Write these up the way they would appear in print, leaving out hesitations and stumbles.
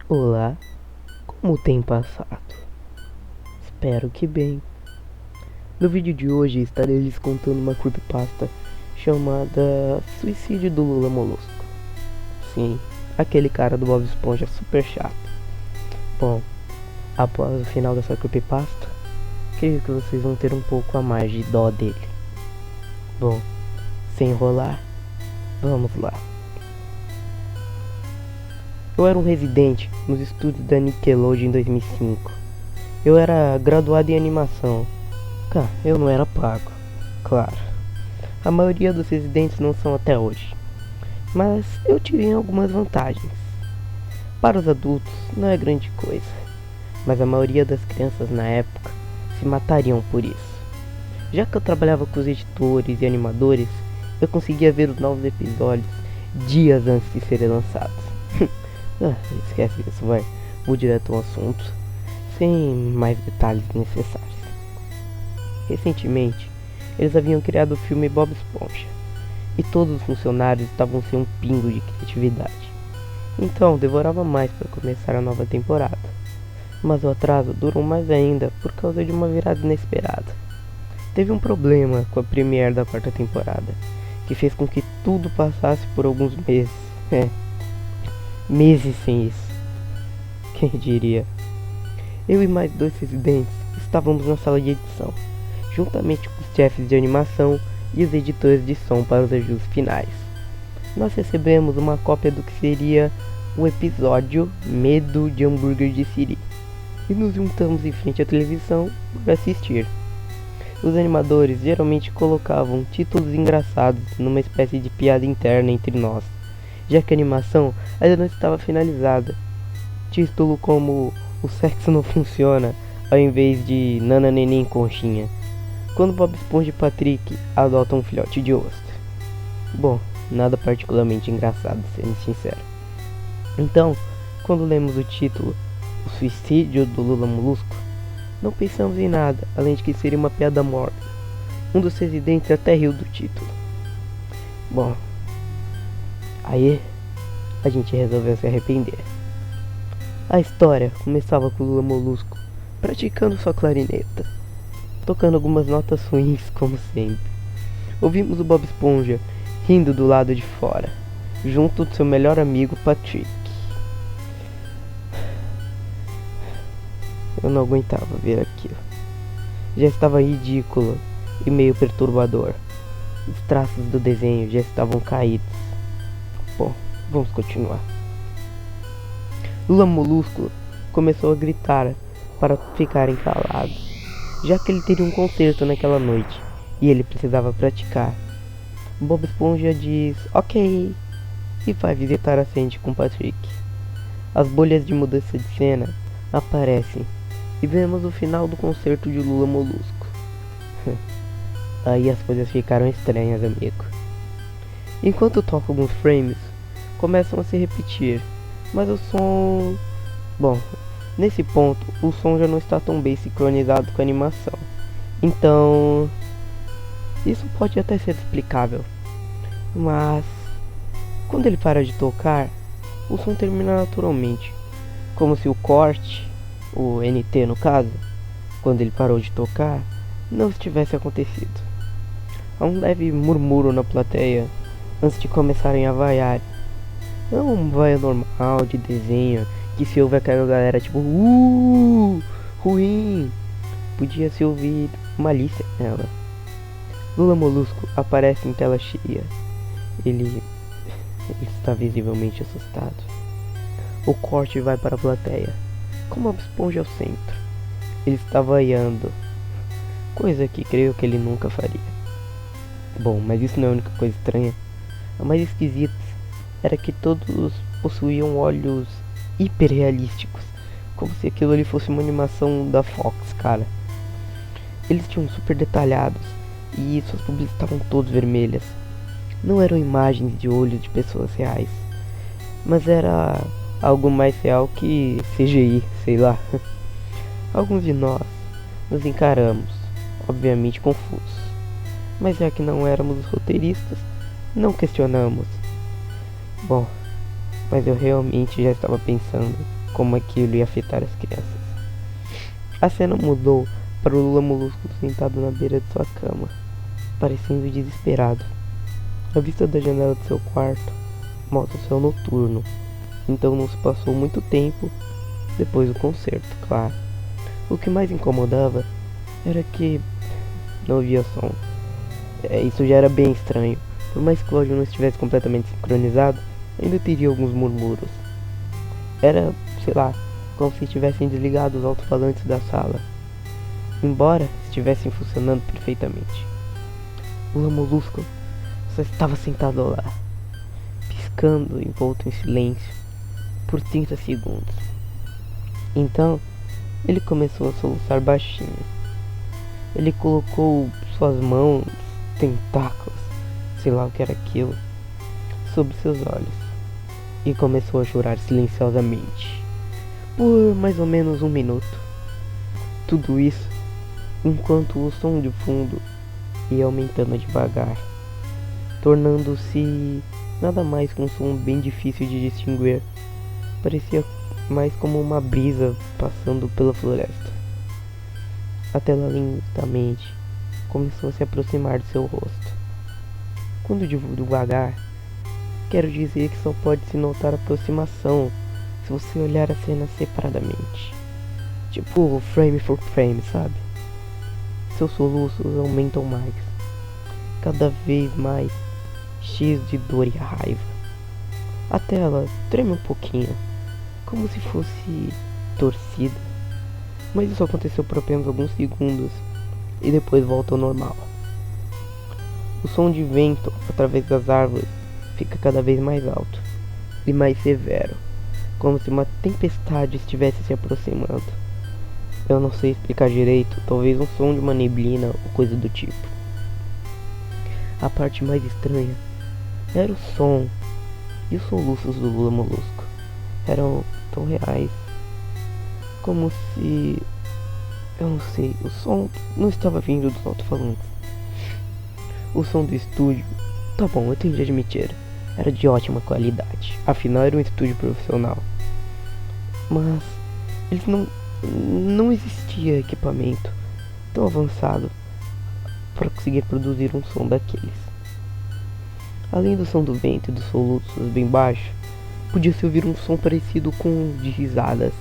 Olá, como tem passado? Espero que bem. No vídeo de hoje estarei lhes contando uma creepypasta chamada Suicídio do Lula Molusco. Sim, aquele cara do Bob Esponja super chato. Bom, após o final dessa creepypasta, creio que vocês vão ter um pouco a mais de dó dele. Bom, sem enrolar, vamos lá. Eu era um residente nos estúdios da Nickelodeon em 2005. Eu era graduado em animação. Eu não era pago, claro. A maioria dos residentes não são até hoje. Mas eu tirei algumas vantagens. Para os adultos não é grande coisa, mas a maioria das crianças na época se matariam por isso. Já que eu trabalhava com os editores e animadores, eu conseguia ver os novos episódios dias antes de serem lançados. Esquece isso, vai. Vou direto ao assunto, sem mais detalhes necessários. Recentemente, eles haviam criado o filme Bob Esponja, e todos os funcionários estavam sem um pingo de criatividade. Então, demorava mais para começar a nova temporada. Mas o atraso durou mais ainda por causa de uma virada inesperada. Teve um problema com a premiere da quarta temporada, que fez com que tudo passasse por alguns meses. Meses sem isso. Quem diria? Eu e mais 2 residentes estávamos na sala de edição, juntamente com os chefes de animação e os editores de som para os ajustes finais. Nós recebemos uma cópia do que seria o episódio Medo de Hambúrguer de Siri e nos juntamos em frente à televisão para assistir. Os animadores geralmente colocavam títulos engraçados numa espécie de piada interna entre nós, já que a animação ainda não estava finalizada. Título como "O sexo não funciona", ao invés de "Nana Neném Conchinha", quando Bob Esponja e Patrick adotam um filhote de ostra. Bom, nada particularmente engraçado, sendo sincero. Então, quando lemos o título "O Suicídio do Lula Molusco", não pensamos em nada, além de que seria uma piada mórbida. Um dos residentes até riu do título. Bom, aí a gente resolveu se arrepender. A história começava com o Lula Molusco praticando sua clarineta, tocando algumas notas ruins como sempre. Ouvimos o Bob Esponja rindo do lado de fora, junto do seu melhor amigo Patrick. Eu não aguentava ver aquilo. Já estava ridículo e meio perturbador. Os traços do desenho já estavam caídos. Bom, vamos continuar. Lula Molusco começou a gritar para ficarem calados, já que ele teria um concerto naquela noite e ele precisava praticar. Bob Esponja diz ok e vai visitar a Sandy com Patrick. As bolhas de mudança de cena aparecem e vemos o final do concerto de Lula Molusco. Aí as coisas ficaram estranhas, amigo. Enquanto toca alguns frames, começam a se repetir, mas o som... Bom, nesse ponto, o som já não está tão bem sincronizado com a animação. Então, isso pode até ser explicável. Mas, quando ele para de tocar, o som termina naturalmente. Como se o corte, o NT no caso, quando ele parou de tocar, não estivesse acontecido. Há um leve murmúrio na plateia antes de começarem a vaiar. É um vaia normal de desenho que se ouve aquela galera tipo ruim. Podia se ouvir malícia nela. Lula Molusco aparece em tela cheia. Ele está visivelmente assustado. O corte vai para a plateia, com Bob Esponja ao centro. Ele está vaiando, coisa que creio que ele nunca faria. Bom, mas isso não é a única coisa estranha. A mais esquisita era que todos possuíam olhos hiperrealísticos, como se aquilo ali fosse uma animação da Fox, cara. Eles tinham super detalhados e suas pupillas estavam todas vermelhas. Não eram imagens de olhos de pessoas reais, mas era algo mais real que CGI, sei lá. Alguns de nós nos encaramos, obviamente confusos, mas já que não éramos os roteiristas, não questionamos. Bom, mas eu realmente já estava pensando como aquilo ia afetar as crianças. A cena mudou para o Lula Molusco sentado na beira de sua cama, parecendo desesperado. À vista da janela de seu quarto, mostra o céu noturno. Então não se passou muito tempo depois do concerto, claro. O que mais incomodava era que não havia som. Isso já era bem estranho. Por mais que o áudio não estivesse completamente sincronizado, ainda teria alguns murmúrios. Era, sei lá, como se tivessem desligado os alto-falantes da sala, embora estivessem funcionando perfeitamente. O Lula Molusco só estava sentado lá, piscando envolto em silêncio por 30 segundos. Então, ele começou a soluçar baixinho. Ele colocou suas mãos, tentáculos, sei lá o que era aquilo, sobre seus olhos e começou a chorar silenciosamente por mais ou menos 1 minuto. Tudo isso enquanto o som de fundo ia aumentando devagar, tornando-se nada mais que um som bem difícil de distinguir. Parecia mais como uma brisa passando pela floresta. A tela lentamente começou a se aproximar de seu rosto. Quando digo devagar, quero dizer que só pode se notar a aproximação se você olhar a cena separadamente. Tipo frame por frame, sabe? Seus soluços aumentam mais, cada vez mais cheios de dor e raiva. A tela treme um pouquinho, como se fosse torcida, mas isso aconteceu por apenas alguns segundos e depois volta ao normal. O som de vento através das árvores fica cada vez mais alto e mais severo, como se uma tempestade estivesse se aproximando. Eu não sei explicar direito, talvez um som de uma neblina ou coisa do tipo. A parte mais estranha era o som e os soluços do Lula Molusco. Eram tão reais, como se... eu não sei, o som não estava vindo dos alto-falantes. O som do estúdio, tá bom, eu tenho de admitir, era de ótima qualidade, afinal era um estúdio profissional. Mas eles não existia equipamento tão avançado para conseguir produzir um som daqueles. Além do som do vento e dos soluços bem baixo, podia-se ouvir um som parecido com de risadas.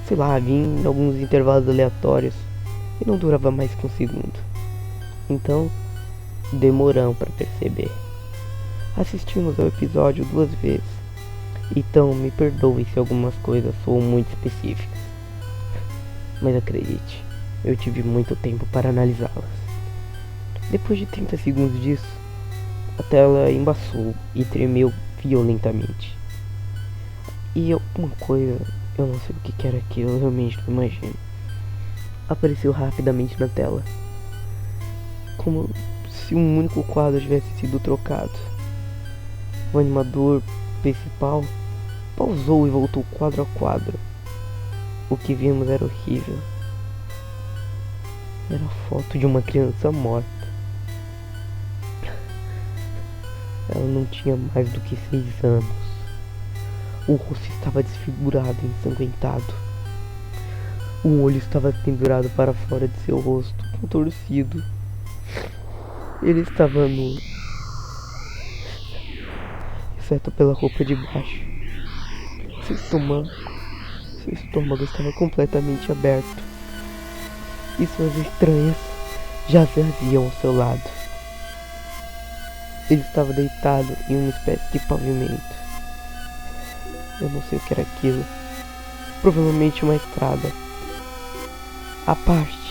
Sei lá, vinha em alguns intervalos aleatórios e não durava mais que 1 segundo. Então, demoramos para perceber. Assistimos ao episódio 2 vezes, então me perdoe se algumas coisas soam muito específicas. Mas acredite, eu tive muito tempo para analisá-las. Depois de 30 segundos disso, a tela embaçou e tremeu violentamente. E alguma coisa, eu não sei o que era aquilo, eu realmente não imagino, apareceu rapidamente na tela, como se um único quadro tivesse sido trocado. O animador principal pausou e voltou quadro a quadro. O que vimos era horrível. Era a foto de uma criança morta. Ela não tinha mais do que 6 anos. O rosto estava desfigurado e ensanguentado. Um olho estava pendurado para fora de seu rosto, contorcido. Ele estava nu, exceto pela roupa de baixo. Seu estômago estava completamente aberto, e suas entranhas jaziam ao seu lado. Ele estava deitado em uma espécie de pavimento. Eu não sei o que era aquilo. Provavelmente uma estrada. A parte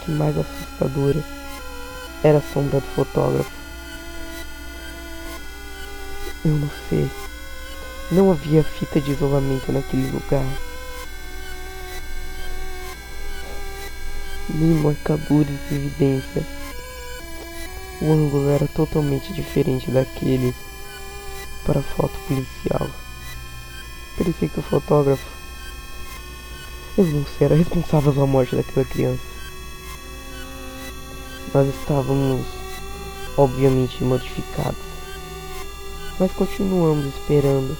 que mais assustadora era a sombra do fotógrafo. Eu não sei. Não havia fita de isolamento naquele lugar, nem marcadores de evidência. O ângulo era totalmente diferente daquele para a foto policial. Parecia que o fotógrafo, eu não sei, era responsável pela morte daquela criança. Nós estávamos obviamente modificados, mas continuamos esperando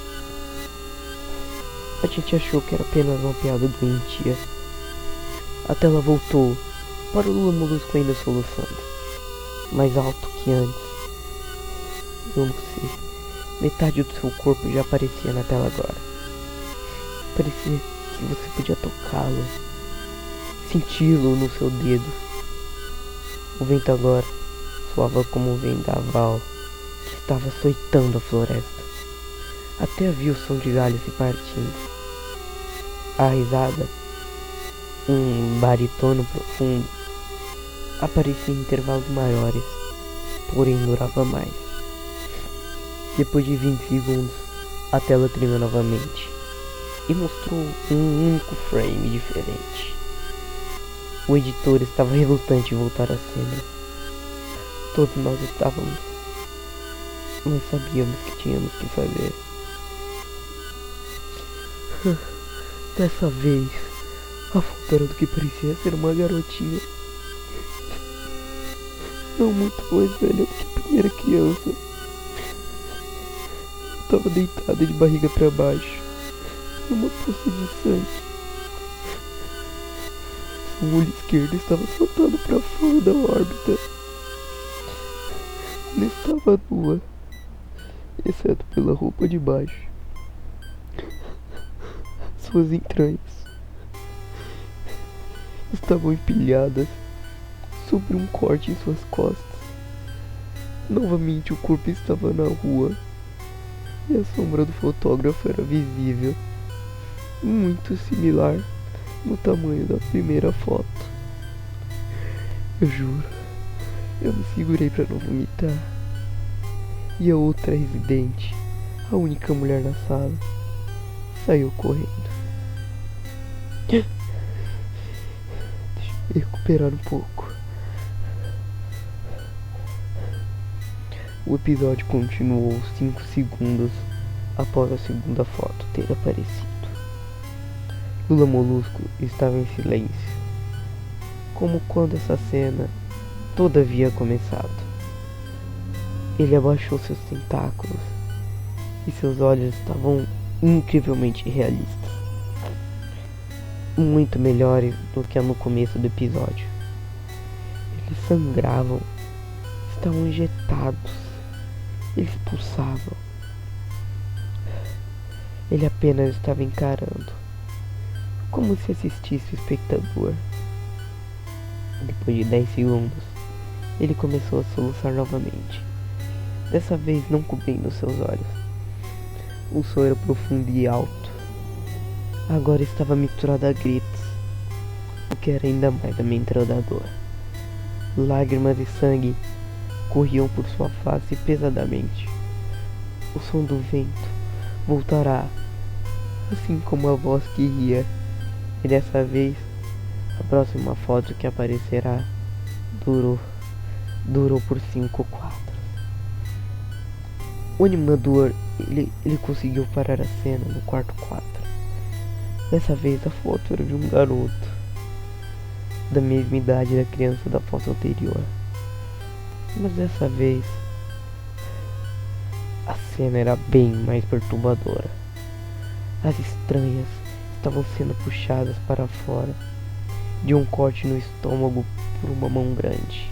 A gente achou que era apenas uma piada doentia. A tela voltou para o Lula Molusco ainda soluçando, mais alto que antes. Eu não sei. Metade do seu corpo já aparecia na tela agora. Parecia que você podia tocá-lo, senti-lo no seu dedo. O vento agora soava como um vendaval que estava açoitando a floresta. Até havia o som de galhos se partindo. A risada, um baritono profundo, aparecia em intervalos maiores, porém durava mais. Depois de 20 segundos, a tela tremeu novamente e mostrou um único frame diferente. O editor estava relutante em voltar à cena. Todos nós estávamos, mas sabíamos que tínhamos que fazer. Dessa vez, a foto era do que parecia ser uma garotinha, não muito mais velha do que a primeira criança. Estava deitada de barriga para baixo, numa poça de sangue. O olho esquerdo estava saltando para fora da órbita. Ela estava nua, exceto pela roupa de baixo. Suas entranhas estavam empilhadas sobre um corte em suas costas. Novamente o corpo estava na rua e a sombra do fotógrafo era visível, muito similar no tamanho da primeira foto. Eu juro, eu me segurei para não vomitar. E a outra residente, a única mulher na sala, saiu correndo. Deixa eu me recuperar um pouco. O episódio continuou 5 segundos após a segunda foto ter aparecido. Lula Molusco estava em silêncio, como quando essa cena toda havia começado. Ele abaixou seus tentáculos e seus olhos estavam incrivelmente realistas, muito melhores do que no começo do episódio. Eles sangravam, estavam injetados, eles pulsavam. Ele apenas estava encarando, como se assistisse o espectador. Depois de 10 segundos, ele começou a soluçar novamente, dessa vez não cobrindo seus olhos. O som era profundo e alto. Agora estava misturado a gritos, o que era ainda mais amedrontador. Lágrimas e sangue corriam por sua face pesadamente. O som do vento voltará, assim como a voz que ria. E dessa vez, a próxima foto que aparecerá durou por 5 quadros. O animador, ele conseguiu parar a cena no quarto quadro. Dessa vez a foto era de um garoto, da mesma idade da criança da foto anterior. Mas dessa vez, a cena era bem mais perturbadora. As estranhas estavam sendo puxadas para fora de um corte no estômago por uma mão grande.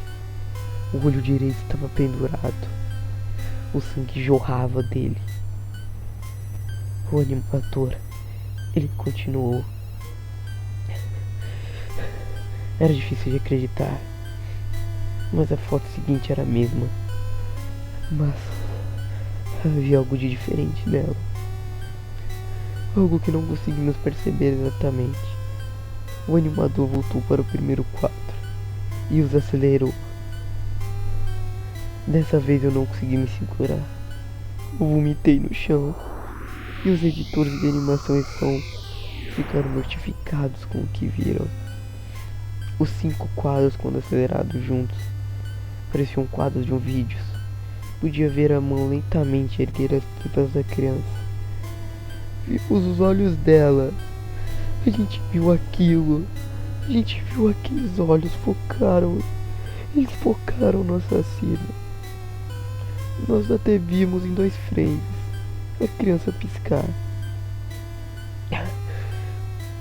O olho direito estava pendurado. O sangue jorrava dele. O animador, ele continuou. Era difícil de acreditar, mas a foto seguinte era a mesma. Mas havia algo de diferente nela. Algo que não conseguimos perceber exatamente. O animador voltou para o primeiro quadro e os acelerou. Dessa vez eu não consegui me segurar. Eu vomitei no chão. E os editores de animação e som ficaram mortificados com o que viram. Os 5 quadros, quando acelerados juntos, pareciam quadros de um vídeo. Podia ver a mão lentamente erguer as tripas da criança. Vimos os olhos dela. A gente viu aquilo. A gente viu aqueles olhos focaram. Eles focaram no assassino. Nós até vimos em 2 frames a criança piscar.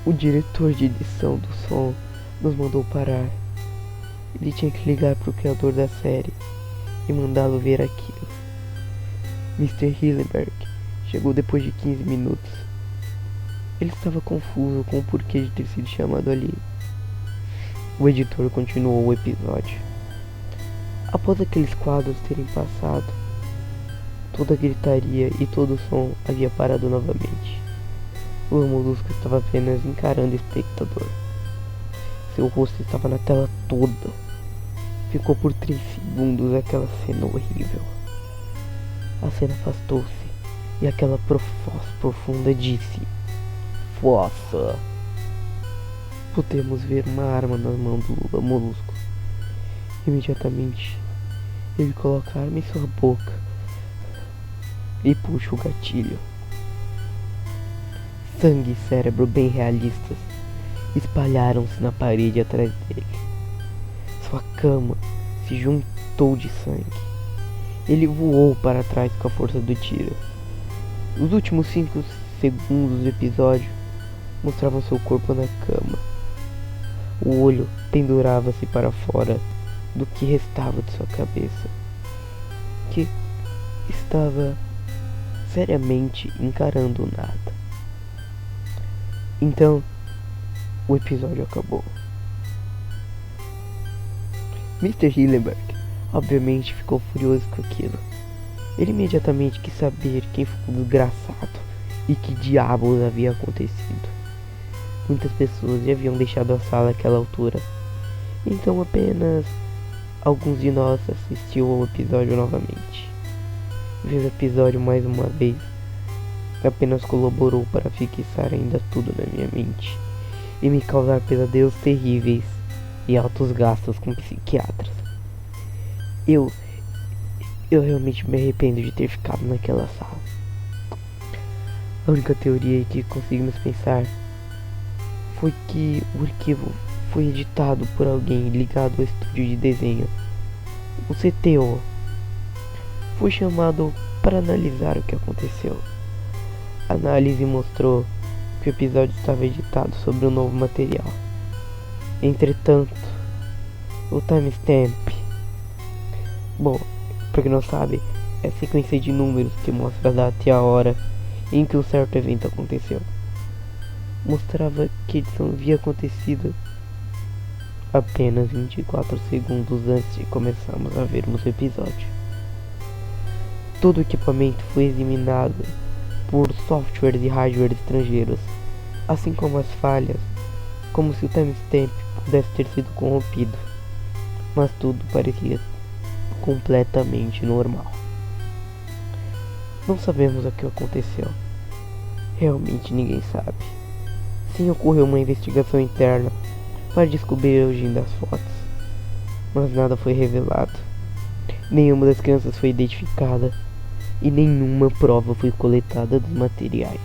O diretor de edição do som nos mandou parar. Ele tinha que ligar para o criador da série e mandá-lo ver aquilo. Mr. Hillenberg chegou depois de 15 minutos. Ele estava confuso com o porquê de ter sido chamado ali. O editor continuou o episódio. Após aqueles quadros terem passado, toda a gritaria e todo o som havia parado novamente. O Molusco estava apenas encarando o espectador. Seu rosto estava na tela toda. Ficou por 3 segundos aquela cena horrível. A cena afastou-se e aquela voz profunda disse: "Força!" Podemos ver uma arma nas mãos do Molusco. Imediatamente, ele coloca a arma em sua boca e puxa o gatilho. Sangue e cérebro bem realistas espalharam-se na parede atrás dele. Sua cama se juntou de sangue. Ele voou para trás com a força do tiro. Os últimos 5 segundos do episódio mostravam seu corpo na cama. O olho pendurava-se para fora do que restava de sua cabeça, que estava seriamente encarando o nada. Então, o episódio acabou. Mr. Hillenberg, obviamente, ficou furioso com aquilo. Ele imediatamente quis saber quem foi o desgraçado e que diabos havia acontecido. Muitas pessoas já haviam deixado a sala àquela altura, então apenas alguns de nós assistiu ao episódio novamente. Ver o episódio mais uma vez apenas colaborou para fixar ainda tudo na minha mente e me causar pesadelos terríveis e altos gastos com psiquiatras. Eu realmente me arrependo de ter ficado naquela sala. A única teoria que conseguimos pensar foi que o arquivo foi editado por alguém ligado ao estúdio de desenho. O CTO foi chamado para analisar o que aconteceu. A análise mostrou que o episódio estava editado sobre um novo material. Entretanto, o timestamp, bom, para quem não sabe, é a sequência de números que mostra a data e a hora em que um certo evento aconteceu, mostrava que a edição havia acontecido apenas 24 segundos antes de começarmos a vermos o episódio. Todo o equipamento foi examinado por softwares e hardware estrangeiros, assim como as falhas, como se o timestamp pudesse ter sido corrompido, mas tudo parecia completamente normal. Não sabemos o que aconteceu. Realmente ninguém sabe. Sim, ocorreu uma investigação interna para descobrir a origem das fotos, mas nada foi revelado. Nenhuma das crianças foi identificada e nenhuma prova foi coletada dos materiais.